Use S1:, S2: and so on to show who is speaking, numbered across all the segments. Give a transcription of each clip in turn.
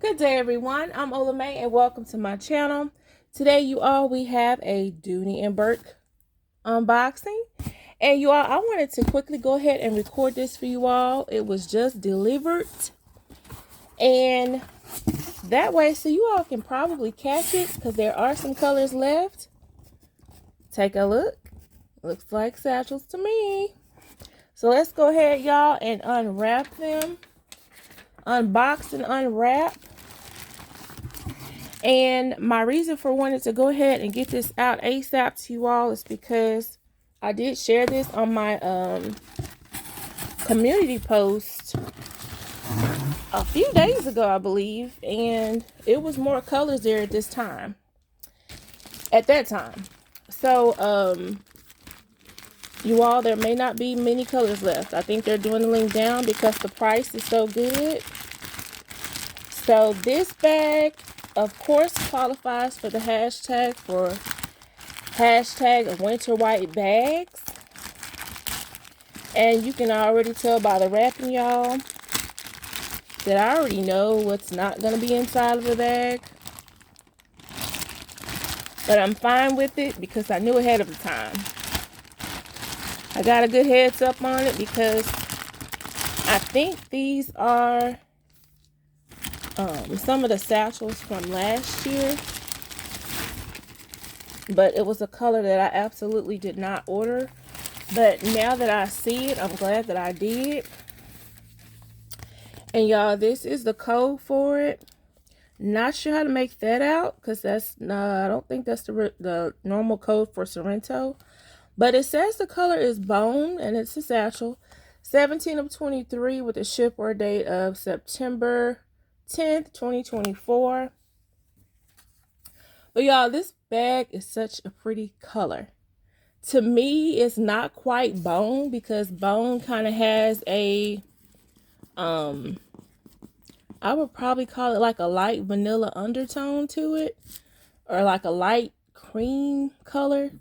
S1: Good day, everyone. I'm OlaMaye and welcome to my channel. Today, we have a Dooney and Bourke unboxing. And I wanted to quickly go ahead and record this for you all. It was just delivered. And that way, so you all can probably catch it because there are some colors left. Take a look. Looks like satchels to me. So let's go ahead, y'all, and unwrap them. Unbox and unwrap. And my reason for wanting to go ahead and get this out ASAP to you all is because I did share this on my community post a few days ago, I believe, and it was more colors there at that time. So you all, there may not be many colors left. I think they're dwindling down because the price is so good. So this bag, of course, qualifies for the hashtag winter white bags. And you can already tell by the wrapping, y'all, that I already know what's not going to be inside of the bag. But I'm fine with it because I knew ahead of the time. I got a good heads up on it because I think these are some of the satchels from last year, but it was a color that I absolutely did not order. But now that I see it, I'm glad that I did. And y'all, this is the code for it. Not sure how to make that out because that's I don't think that's the normal code for Sorrento. But it says the color is bone and it's a satchel. 17 of 23 with a ship or date of September 10th, 2024. But y'all, this bag is such a pretty color. To me, it's not quite bone because bone kind of has a I would probably call it like a light vanilla undertone to it, or like a light cream color.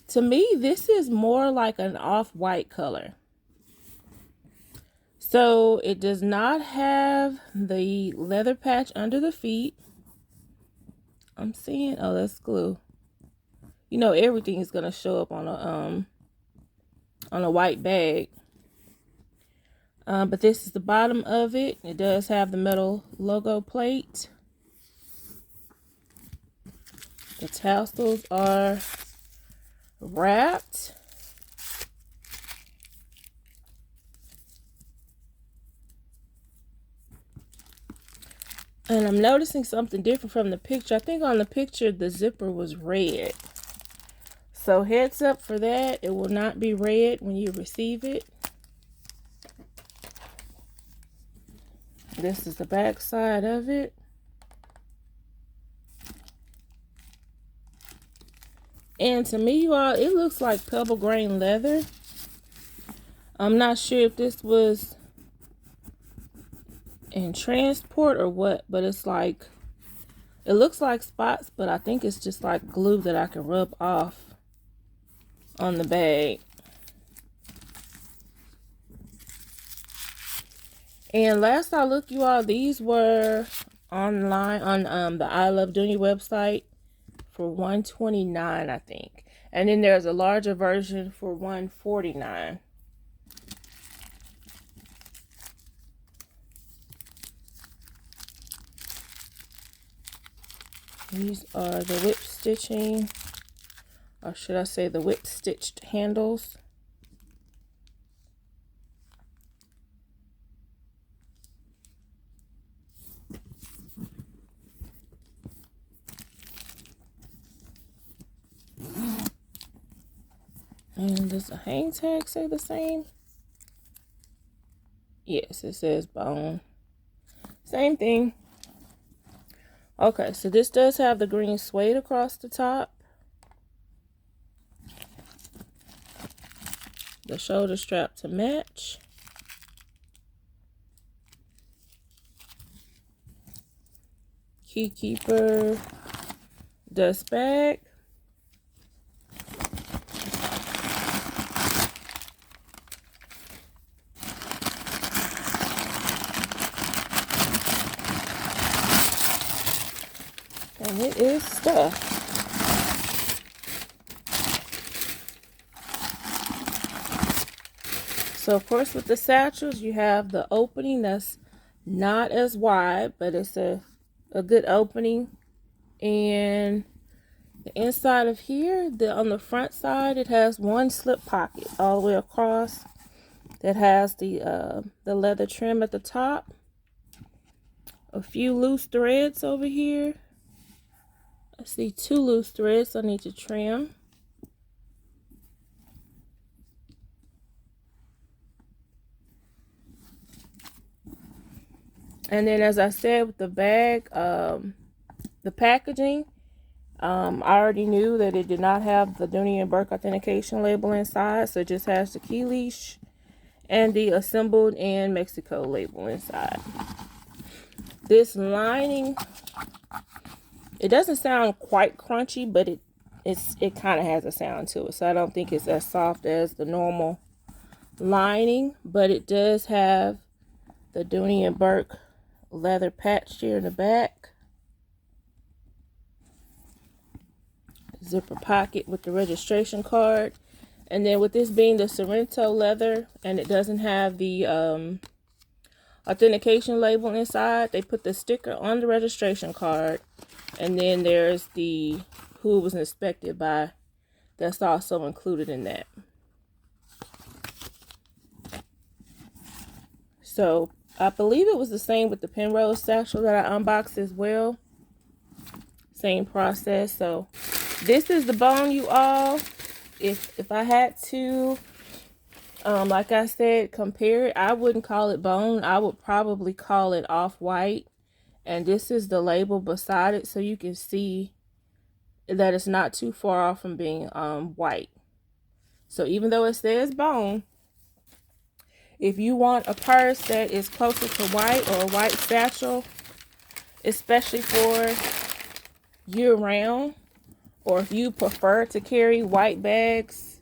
S1: To me, this is more like an off-white color. So it does not have the leather patch under the feet. I'm seeing, oh, that's glue. You know, everything is going to show up on a white bag. But this is the bottom of it. It does have the metal logo plate. The tassels are wrapped. And I'm noticing something different from the picture. I think on the picture, the zipper was red. So heads up for that. It will not be red when you receive it. This is the back side of it. And to me, you all, it looks like pebble grain leather. I'm not sure if this was in transport or what, but it's like, it looks like spots, but I think it's just like glue that I can rub off on the bag. And last I looked, you all, these were online on the I Love Dooney website for $129, I think. And then there's a larger version for $149. These are the whip stitching, or should I say the whip stitched handles. And does the hang tag say the same? Yes, it says bone. Same thing. Okay, so this does have the green suede across the top. The shoulder strap to match. Key keeper dust bag. And it is stuffed. So of course with the satchels you have the opening that's not as wide, but it's a good opening. And the inside of here, on the front side, it has one slip pocket all the way across that has the leather trim at the top. A few loose threads over here. I see 2 loose threads I need to trim. And then, as I said, with the bag, the packaging, I already knew that it did not have the Dooney and Bourke authentication label inside, so it just has the key leash and the assembled in Mexico label inside. This lining, it doesn't sound quite crunchy, but it kind of has a sound to it, so I don't think it's as soft as the normal lining, but it does have the Dooney and Bourke leather patch here in the back. Zipper pocket with the registration card. And then with this being the Sorrento leather and it doesn't have the authentication label inside, they put the sticker on the registration card. And then there's the who it was inspected by. That's also included in that. So I believe it was the same with the Penrose satchel that I unboxed as well. Same process. So this is the bone, you all. If I had to, like I said, compare it, I wouldn't call it bone. I would probably call it off-white. And this is the label beside it, so you can see that it's not too far off from being white. So even though it says bone, if you want a purse that is closer to white or a white satchel, especially for year-round, or if you prefer to carry white bags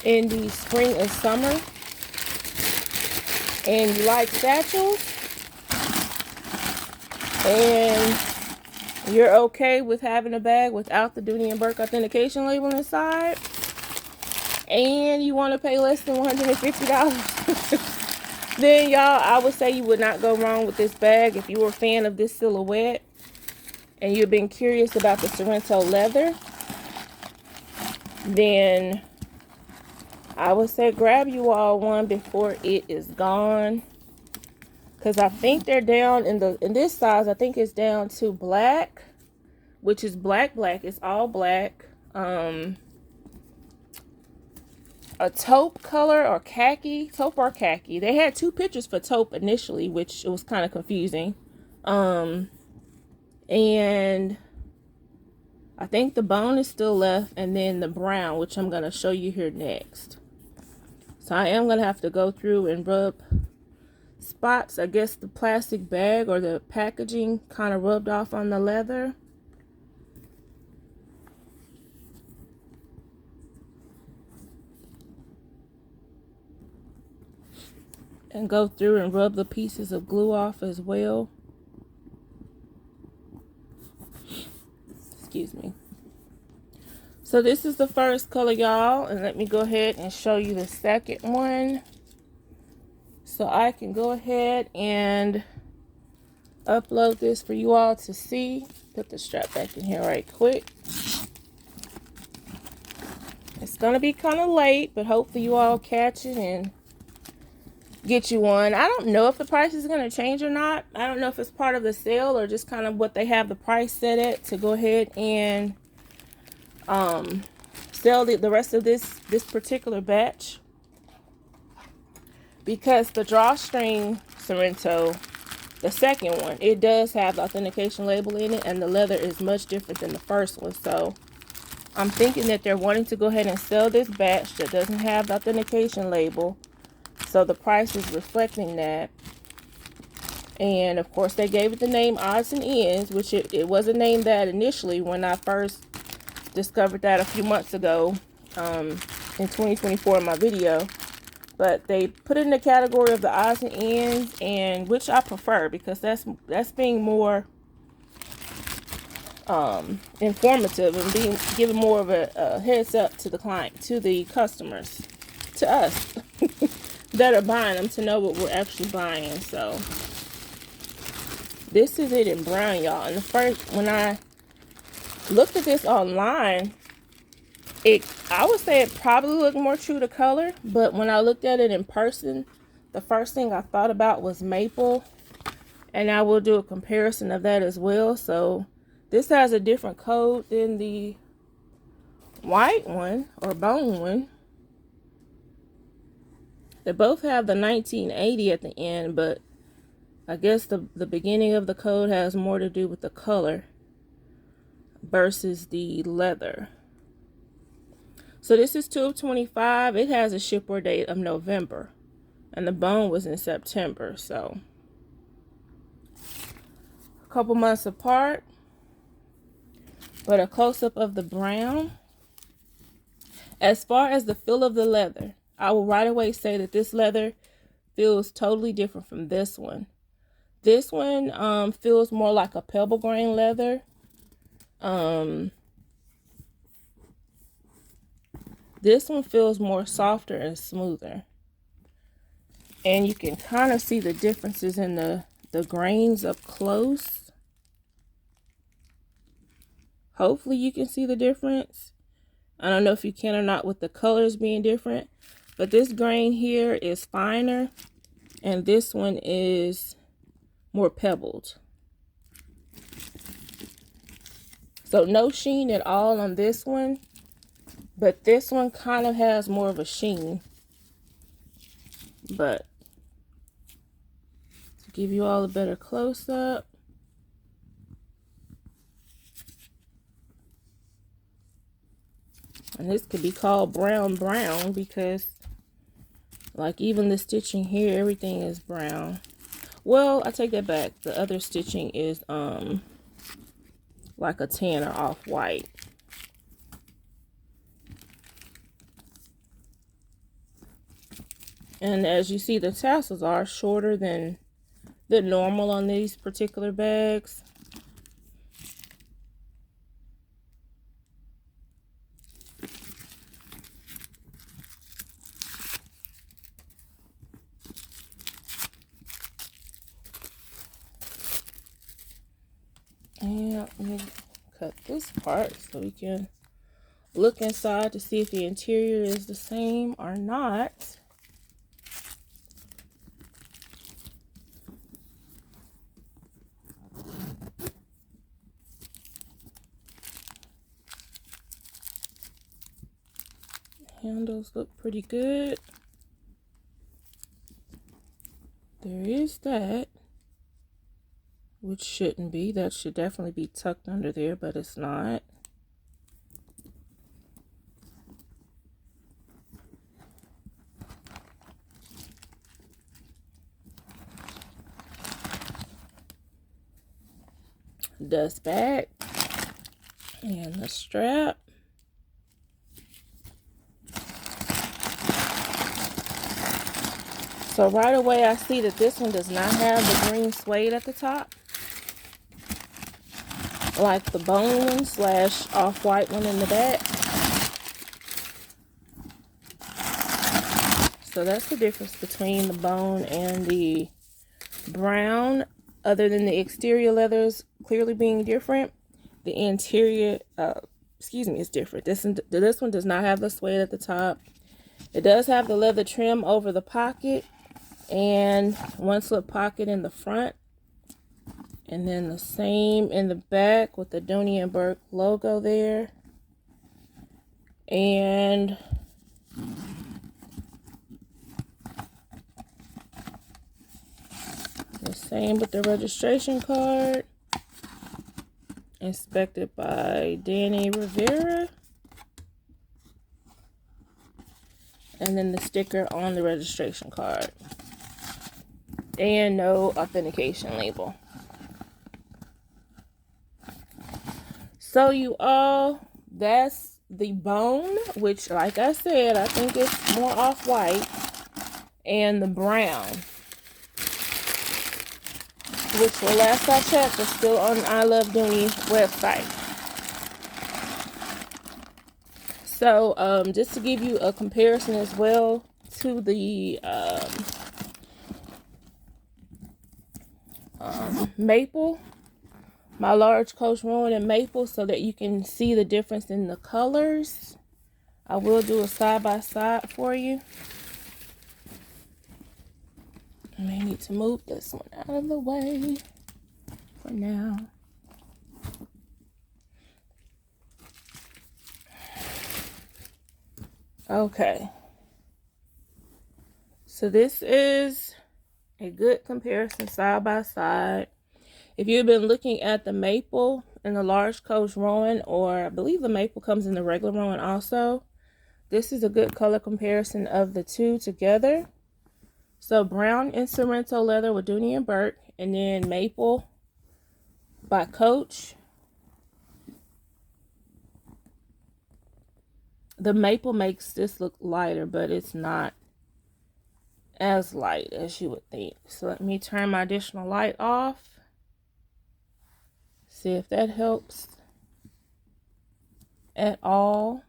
S1: in the spring and summer, and you like satchels, and you're okay with having a bag without the Dooney and Bourke authentication label inside, and you want to pay less than $150, then y'all, I would say you would not go wrong with this bag. If you were a fan of this silhouette and you've been curious about the Sorrento leather, then I would say grab you all one before it is gone, because I think they're down in this size. I think it's down to black, which is black. It's all black. A taupe color or khaki, taupe or khaki. They had 2 pictures for taupe initially, which it was kind of confusing. And I think the bone is still left, and then the brown, which I'm going to show you here next. So I am going to have to go through and rub spots. I guess the plastic bag or the packaging kind of rubbed off on the leather. And go through and rub the pieces of glue off as well. Excuse me. So this is the first color, y'all, and let me go ahead and show you the second one. So I can go ahead and upload this for you all to see. Put the strap back in here right quick. It's gonna be kind of late, but hopefully you all catch it and get you one. I don't know if the price is going to change or not. I don't know if it's part of the sale or just kind of what they have the price set at to go ahead and sell the rest of this particular batch, because the drawstring Sorrento, the second one, it does have the authentication label in it, and the leather is much different than the first one. So I'm thinking that they're wanting to go ahead and sell this batch that doesn't have the authentication label. So the price is reflecting that. And of course they gave it the name Odds and Ends, which it wasn't named that initially when I first discovered that a few months ago in 2024 in my video. But they put it in the category of the Odds and Ends, and which I prefer, because that's being more informative and being given more of a heads up to the client, to the customers, to us that are buying them, to know what we're actually buying. So this is it in brown, y'all. And the first, when I looked at this online, I would say it probably looked more true to color, but when I looked at it in person, the first thing I thought about was maple, and I will do a comparison of that as well. So this has a different code than the white one or bone one. They both have the 1980 at the end, but I guess the beginning of the code has more to do with the color versus the leather. So this is 2 of 25. It has a shipward date of November, and the bone was in September. So a couple months apart, but a close-up of the brown. As far as the feel of the leather, I will right away say that this leather feels totally different from this one. This one feels more like a pebble grain leather. This one feels more softer and smoother. And you can kind of see the differences in the grains up close. Hopefully you can see the difference. I don't know if you can or not with the colors being different. But this grain here is finer. And this one is more pebbled. So no sheen at all on this one. But this one kind of has more of a sheen. But to give you all a better close-up. And this could be called brown because like even the stitching here, everything is brown. Well, I take that back. The other stitching is like a tan or off-white. And as you see, the tassels are shorter than normal on these particular bags. And let me cut this part so we can look inside to see if the interior is the same or not. Handles look pretty good. There is that, which shouldn't be. That should definitely be tucked under there, but it's not. Dust bag and the strap. So right away I see that this one does not have the green suede at the top, like the bone one / off-white one in the back. So that's the difference between the bone and the brown. Other than the exterior leathers clearly being different, the interior, is different. This one does not have the suede at the top. It does have the leather trim over the pocket and one slip pocket in the front. And then the same in the back with the Dooney and Bourke logo there. And the same with the registration card. Inspected by Danny Rivera. And then the sticker on the registration card. And no authentication label. So you all, that's the bone, which like I said, I think it's more off-white, and the brown, which the last I checked is still on I Love Dooney website. So just to give you a comparison as well to the maple, my large coach rowan and maple, so that you can see the difference in the colors, I will do a side by side for you. I may need to move this one out of the way for now. Okay, so this is a good comparison side by side. If you've been looking at the maple and the large coach rowan, or I believe the maple comes in the regular rowan also, this is a good color comparison of the two together. So brown and Sorrento leather with Dooney and Bourke, and then maple by Coach. The maple makes this look lighter, but it's not as light as you would think. So let me turn my additional light off. See if that helps at all.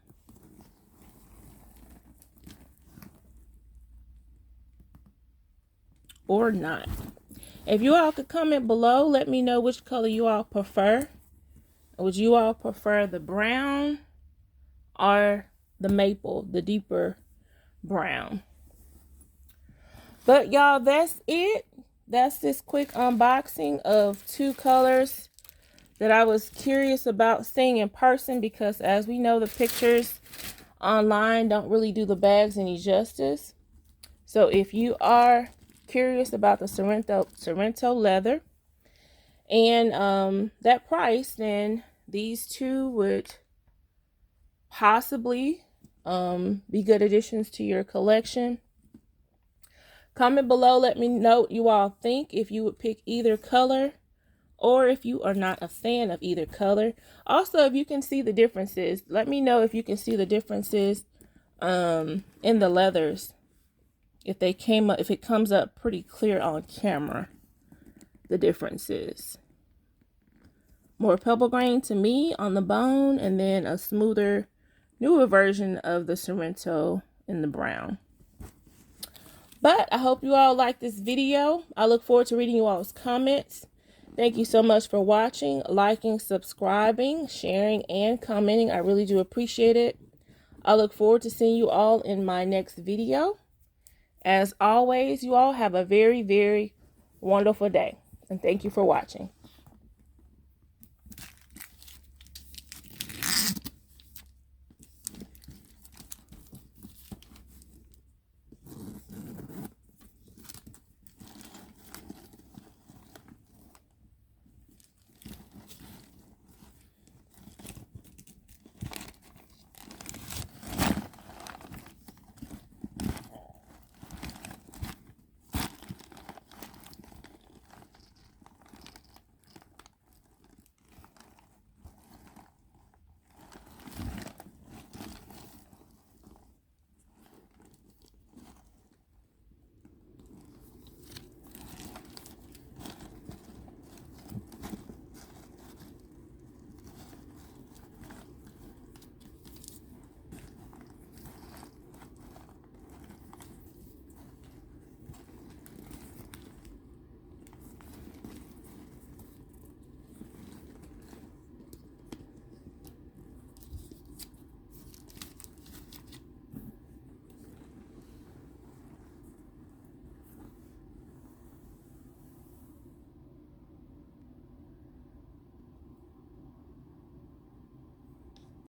S1: Or not. If you all could comment below, let me know which color you all prefer. Would you all prefer the brown or the maple, the deeper brown? But y'all, that's it. That's this quick unboxing of two colors that I was curious about seeing in person, because as we know, the pictures online don't really do the bags any justice. So if you are curious about the Sorrento leather and that price, then these two would possibly be good additions to your collection. Comment below, let me know what you all think, if you would pick either color, or if you are not a fan of either color. Also, if you can see the differences, let me know if you can see the differences in the leathers. If it comes up pretty clear on camera, the differences. More pebble grain to me on the bone, and then a smoother, newer version of the Sorrento in the brown. But I hope you all like this video. I look forward to reading you all's comments. Thank you so much for watching, liking, subscribing, sharing, and commenting. I really do appreciate it. I look forward to seeing you all in my next video. As always, you all have a very, very wonderful day. And thank you for watching.